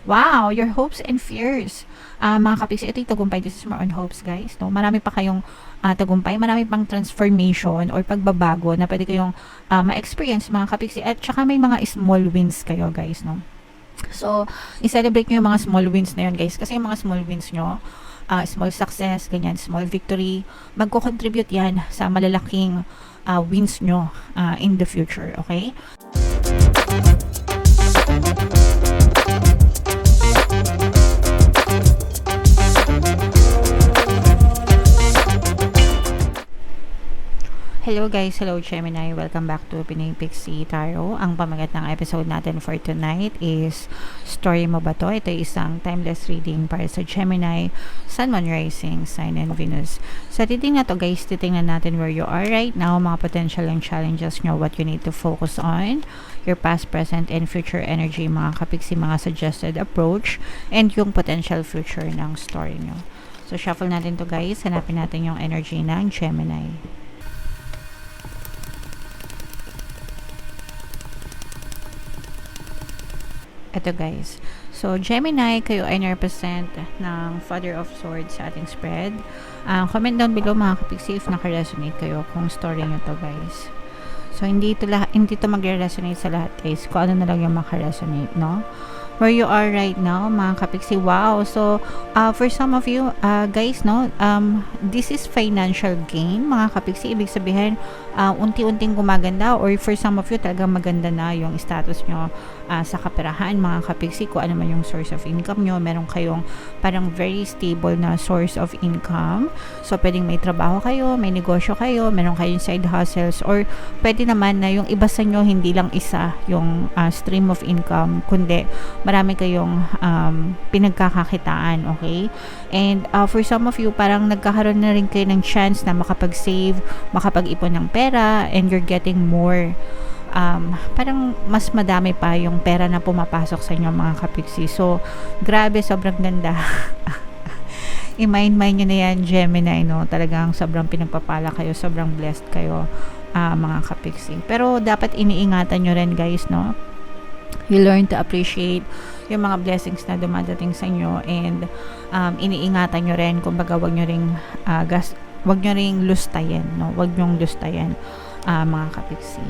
Wow, your hopes and fears. Mga kapiksi, ito yung tagumpay. This is more on hopes, guys. No? Marami pa kayong tagumpay, marami pang transformation or pagbabago na pwede kayong ma-experience, mga kapiksi. At saka may mga small wins kayo, guys. No? So, i-celebrate nyo yung mga small wins na yun, guys. Kasi yung mga small wins nyo, small success, ganyan, small victory, magko-contribute yan sa malalaking wins nyo in the future, okay? Hello guys, hello Gemini, welcome back to Pinay Pixie Tarot. Ang pamagat ng episode natin for tonight is Story Mo Ba To? Ito ay isang timeless reading para sa Gemini, Sun, Moon, Rising, Sign, and Venus. Sa reading na to guys, titingnan natin where you are right now, mga potential and challenges nyo, what you need to focus on, your past, present, and future energy, mga kapiksi, mga suggested approach, and yung potential future ng story nyo. So shuffle natin to guys, hanapin natin yung energy ng Gemini. Ito guys. So, Gemini, kayo ay represent ng Father of Swords sa ating spread. Comment down below mga kapiksi if naka-resonate kayo kung story nyo to guys. So, hindi to magre-resonate sa lahat guys. Kung ano na lang yung maka-resonate, no? Where you are right now, mga kapiksi. Wow! So, for some of you, guys, no? This is financial gain, mga kapiksi. Ibig sabihin, unti-unting gumaganda or for some of you, talagang maganda na yung status nyo sa kaperahan, mga kapiksi. Kung ano man yung source of income nyo, meron kayong parang very stable na source of income. So, pwedeng may trabaho kayo, may negosyo kayo, meron kayong side hustles, or pwede naman na yung iba sa nyo, hindi lang isa yung stream of income, kundi marami kayong pinagkakakitaan, okay? And for some of you, parang nagkakaroon na rin kayo ng chance na makapag-save, makapag-ipon ng pera, and you're getting more parang mas madami pa yung pera na pumapasok sa inyo, mga kapiksi. So, grabe, sobrang ganda. I-mind nyo na yan, Gemini, no? Talagang sobrang pinagpapala kayo, sobrang blessed kayo, mga kapiksi. Pero, dapat iniingatan nyo rin, guys, no? You learn to appreciate yung mga blessings na dumadating sa inyo, and iniingatan nyo rin, kumbaga wag nyo ring lustayin, no? Wag nyong lustayin, mga kapiksi.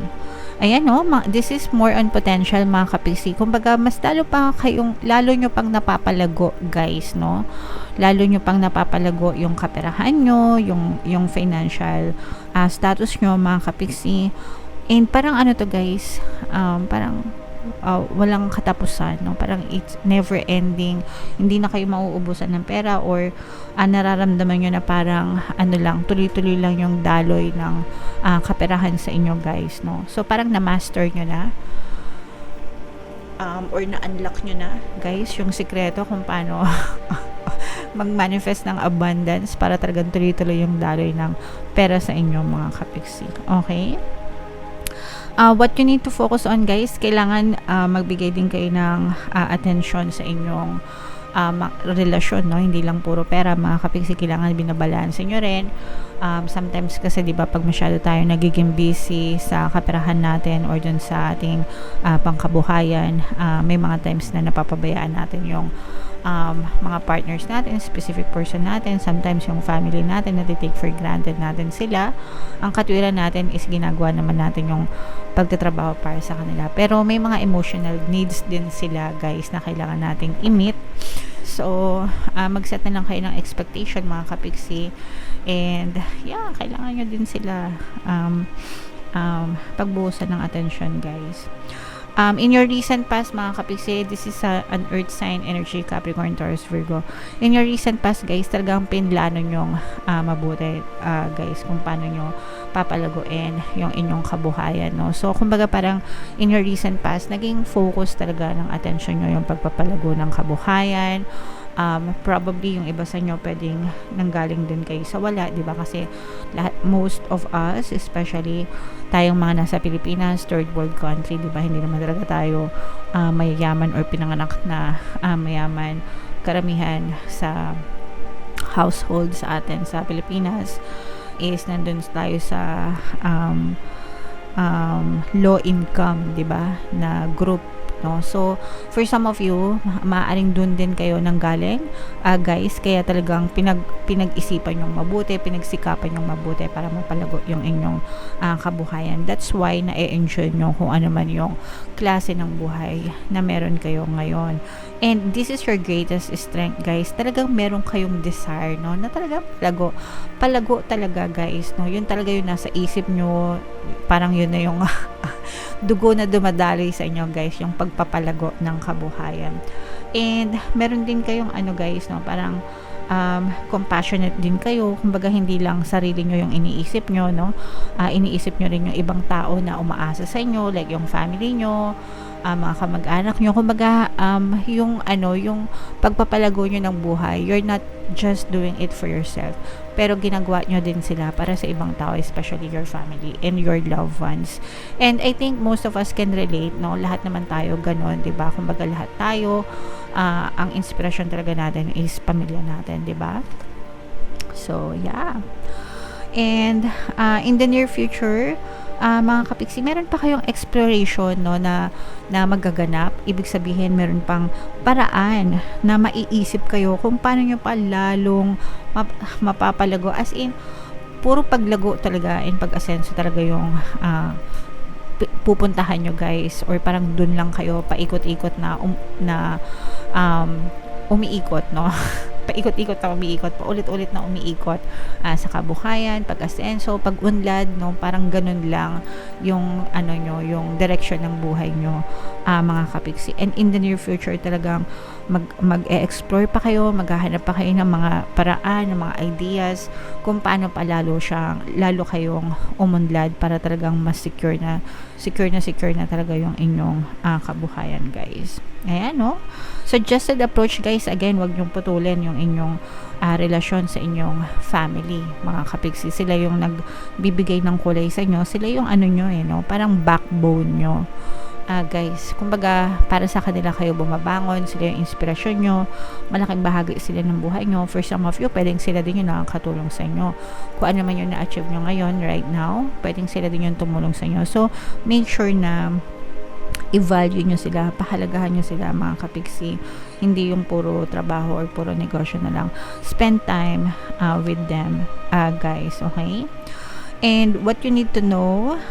Ayan, no? This is more on potential, mga kapiksi. Kumbaga, mas lalo nyo pang napapalago, guys, no? Lalo nyo pang napapalago yung kaperahan nyo, yung financial status nyo, mga kapiksi. And parang ano to, guys, parang walang katapusan, no? Parang it's never ending, hindi na kayo mauubusan ng pera, or nararamdaman nyo na parang tuloy-tuloy lang yung daloy ng kaperahan sa inyo, guys, no? So parang na-master nyo na or na-unlock nyo na, guys, yung sikreto kung paano mag-manifest ng abundance para talagang tuloy-tuloy yung daloy ng pera sa inyo, mga kapiksi. Okay? What you need to focus on, guys, kailangan magbigay din kayo ng attention sa inyong relasyon, no? Hindi lang puro pera, mga kapiksi. Kailangan binabalanse nyo rin. Sometimes kasi, di ba, pag masyado tayo nagiging busy sa kaperahan natin or dun sa ating pangkabuhayan, may mga times na napapabayaan natin yung mga partners natin, specific person natin, sometimes yung family natin, na take for granted natin sila. Ang katwiran natin is ginagawa naman natin yung pagtatrabaho para sa kanila, pero may mga emotional needs din sila, guys, na kailangan nating i-meet. So, mag-set na lang kayo ng expectation, mga kapiksi, and yeah, kailangan nyo din sila pagbuhusan ng attention, guys. In your recent past, mga kapiksi, this is an earth sign energy, Capricorn, Taurus, Virgo. In your recent past, guys, talagang pinlano nyong mabuti, guys, kung paano nyo papalaguin yung inyong kabuhayan, no? So, kumbaga parang in your recent past, naging focus talaga ng attention nyo yung pagpapalago ng kabuhayan. Probably yung iba sa inyo pwedeng nanggaling din kayo sa wala, di ba? Kasi most of us, especially tayong mga nasa Pilipinas, third world country, di ba? Hindi naman talaga tayo mayayaman or pinanganak na mayaman. Karamihan sa household sa atin sa Pilipinas is nandun tayo sa low income, di ba? Na group no? So, for some of you, maaaring dun din kayo nanggaling, guys, kaya talagang pinag-isipan yung mabuti, pinagsikapan yung mabuti para mapalago yung inyong kabuhayan. That's why na-enjoy nyo kung ano man yung klase ng buhay na meron kayo ngayon. And this is your greatest strength, guys. Talagang meron kayong desire, no? Na talagang palago talaga, guys, no? Yun talaga yung nasa isip nyo, parang yun na yung dugo na dumadaloy sa inyo, guys, yung pagpapalago ng kabuhayan. And meron din kayong guys, no, parang compassionate din kayo. Kumbaga, hindi lang sarili nyo yung iniisip nyo, no? Iniisip nyo rin yung ibang tao na umaasa sa inyo, like yung family nyo, mga kamag-anak nyo. Kumbaga, yung pagpapalago nyo ng buhay, you're not just doing it for yourself, pero ginagawa nyo din sila para sa ibang tao, especially your family and your loved ones. And I think most of us can relate, no? Lahat naman tayo ganon, diba? Kumbaga, lahat tayo, ang inspirasyon talaga natin is pamilya natin, diba? So, yeah. And in the near future, mga kapiksi, meron pa kayong exploration, no, na magaganap. Ibig sabihin, meron pang paraan na maiisip kayo kung paano nyo pa lalong mapapalago. As in, puro paglago talaga and pag-asenso talaga yung pupuntahan nyo, guys, or parang dun lang kayo paikot-ikot na umiikot, no? Paikot-ikot na umiikot, paulit-ulit na umiikot sa kabuhayan, pag-asenso, pag-unlad, no? Parang ganun lang yung nyo, yung direction ng buhay nyo, mga kapiksi. And in the near future, talagang mag-e-explore pa kayo, maghahanap pa kayo ng mga paraan, ng mga ideas, kung paano pa lalo kayong umunlad para talagang mas secure na talaga yung inyong kabuhayan, guys. Ayan, no? Suggested approach, guys, again, wag niyong putulin yung inyong relasyon sa inyong family, mga kapiksi. Sila yung nagbibigay ng kulay sa inyo, sila yung nyo, no? Parang backbone nyo, guys. Kumbaga, para sa kanila kayo bumabangon, sila yung inspirasyon nyo, malaking bahagi sila ng buhay nyo. For some of you, pwedeng sila din yung nakakatulong sa inyo. Kung ano man yung na-achieve nyo ngayon, right now, pwedeng sila din yung tumulong sa inyo. So, make sure na i-value nyo sila, pahalagahan nyo sila, mga kapiksi. Hindi yung puro trabaho or puro negosyo na lang. Spend time with them, guys, okay? And what you need to know,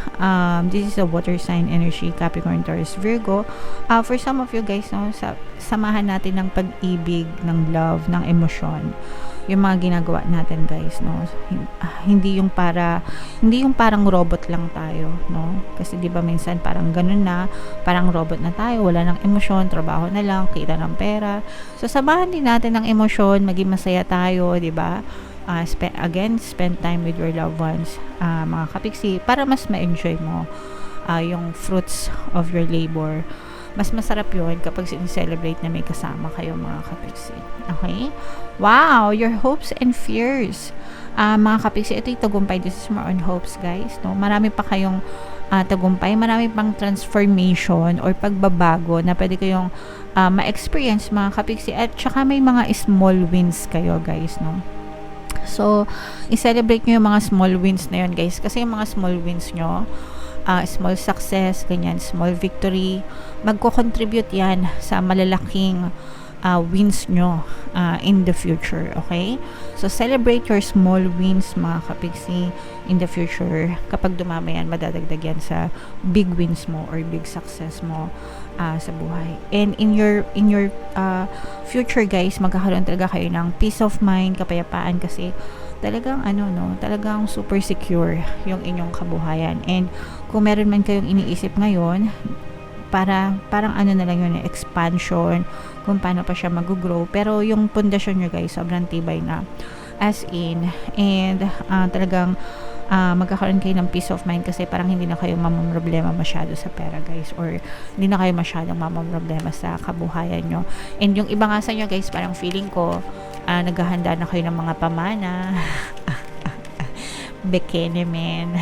this is a water sign energy, Capricorn, Taurus, Virgo. For some of you, guys, no, samahan natin ng pag-ibig, ng love, ng emosyon, yung mga ginagawa natin, guys, no? Hindi yung parang robot lang tayo, no? Kasi 'di ba minsan parang ganun na, parang robot na tayo, wala nang emosyon, trabaho na lang, kita ng pera. So samahan din natin ng emosyon, maging masaya tayo, 'di ba? Spend time with your loved ones, mga kapiksi, para mas ma-enjoy mo yung fruits of your labor. Mas masarap yun kapag sincelebrate na may kasama kayo, mga kapiksi. Okay? Wow! Your hopes and fears. Mga kapiksi, ito yung tagumpay. This is more on hopes, guys. No? Marami pa kayong tagumpay. Marami pang transformation or pagbabago na pwede kayong ma-experience, mga kapiksi. At saka may mga small wins kayo, guys. No? So, i-celebrate nyo yung mga small wins na yun, guys. Kasi yung mga small wins nyo, small success, ganyan, small victory, magko-contribute yan sa malalaking wins nyo in the future, okay? So, celebrate your small wins, mga kapiksi, in the future. Kapag dumama yan, madadagdag yan sa big wins mo or big success mo sa buhay. And in your future, guys, magkakaroon talaga kayo ng peace of mind, kapayapaan, kasi talagang talagang super secure yung inyong kabuhayan. And kung meron man kayong iniisip ngayon, parang na lang yun, expansion, kung paano pa siya mag-grow, pero yung pundasyon nyo, guys, sobrang tibay na, as in. And talagang magkakaroon kayo ng peace of mind, kasi parang hindi na kayo mamamroblema masyado sa pera, guys, or hindi na kayo masyadong mamamroblema sa kabuhayan nyo. And yung iba nga sa nyo, guys, parang feeling ko naghahanda na kayo ng mga pamana. Bikini men.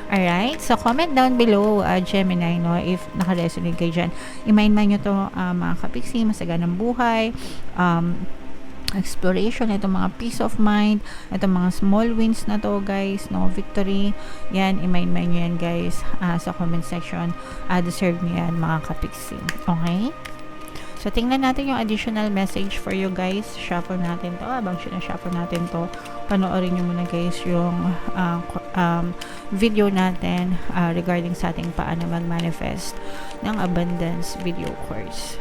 Alright, so comment down below, Gemini, no, if naka-resonate kayo dyan. I-mind nyo to, mga kapiksi, masaganang buhay, exploration, itong mga peace of mind, itong mga small wins na to guys, no, victory, yan, i-mind nyo yan guys, sa comment section. Deserve nyo yan mga kapiksi. Okay? So, tingnan natin yung additional message for you guys. Shuffle natin to. Habang sinashuffle natin to, panoorin nyo muna guys yung video natin regarding sa ating paano mag-manifest ng abundance video course.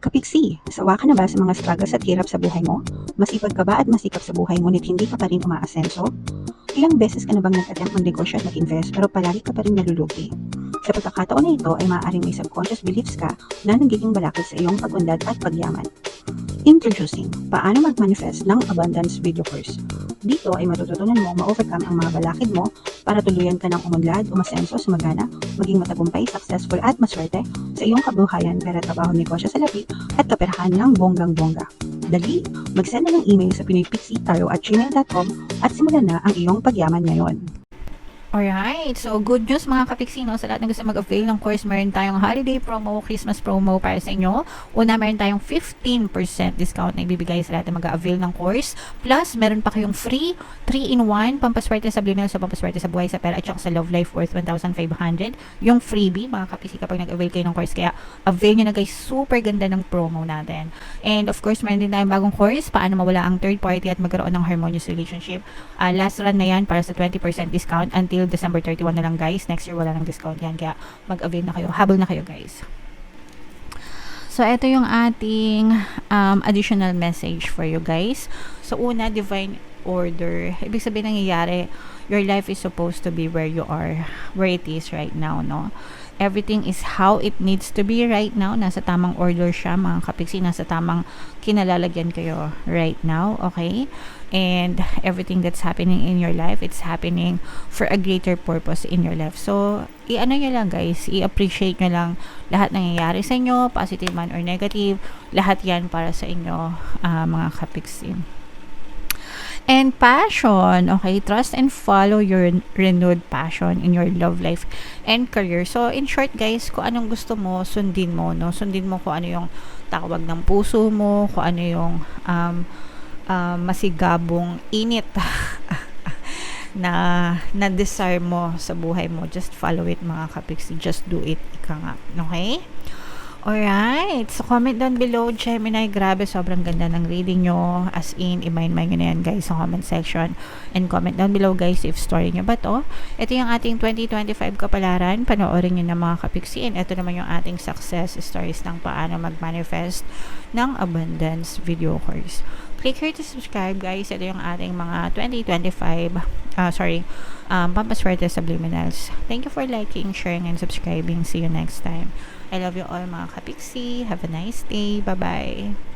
Kapiksi, sawa ka na ba sa mga struggles at hirap sa buhay mo? Masipag ka ba at masikap sa buhay ngunit hindi ka pa rin umaasenso? Ilang beses ka na bang nag-attempt mag-negosyo at mag-invest pero palagi ka pa rin nalulugi? Sa pagkakataon na ito ay maaaring may subconscious beliefs ka na nagiging balakid sa iyong pag-unlad at pagyaman. Introducing, paano mag-manifest ng abundance video course. Dito ay matututunan mo ma-overcome ang mga balakid mo para tuluyan ka ng umunlad, umasenso, sumagana, maging matagumpay, successful at maswerte sa iyong kabuhayan, pera, trabaho, negosyo sa lapi at kaperahan ng bonggang-bongga. Dali, mag-send na ng email sa pinoypixie@gmail.com at simulan na ang iyong pagyaman ngayon. Alright, so good news mga kapiksi, no? Sa lahat ng gusto mag-avail ng course, meron tayong holiday promo, Christmas promo para sa inyo. Una, meron tayong 15% discount na ibibigay sa lahat ng mag-avail ng course. Plus, meron pa kayong free 3-in-1 pampaswerte sa subliminal, sa pampaswerte sa buhay, sa pera, at saka sa love life worth 1,500. Yung freebie, mga kapiksi, kapag nag-avail kayo ng course. Kaya, avail nyo na guys, super ganda ng promo natin. And of course, meron din tayong bagong course, paano mawala ang third party at magkaroon ng harmonious relationship. Last run na yan para sa 20% discount until December 31 na lang guys. Next year wala nang discount yan, kaya mag-avail na kayo, habol na kayo guys. So ito yung ating additional message for you guys. So una, divine order. Ibig sabihin nangyayari, your life is supposed to be where you are, where it is right now, no? Everything is how it needs to be right now. Nasa tamang order siya mga kapiksi, nasa tamang kinalalagyan kayo right now, okay? And everything that's happening in your life, it's happening for a greater purpose in your life. So, i-ano nyo lang guys, i-appreciate nyo lang lahat nangyayari sa inyo, positive man or negative, lahat yan para sa inyo, mga kapiksi. And passion, okay, trust and follow your renewed passion in your love life and career. So, in short guys, kung anong gusto mo, sundin mo, no? Sundin mo kung ano yung tawag ng puso mo, kung ano yung masigabong init na desire mo sa buhay mo. Just follow it mga kapiksi, just do it, ika nga, okay? Alright, so comment down below, Gemini, grabe, sobrang ganda ng reading nyo, as in, i-mind nyo na yan guys sa comment section, and comment down below guys if story nyo ba to. Ito yung ating 2025 kapalaran, panoorin nyo na mga kapiksi, and ito naman yung ating success stories ng paano mag-manifest ng abundance video course. Click here to subscribe guys, ito yung ating mga 2025, pampaswerte subliminals. Thank you for liking, sharing, and subscribing. See you next time. I love you all mga kapiksi. Have a nice day. Bye-bye.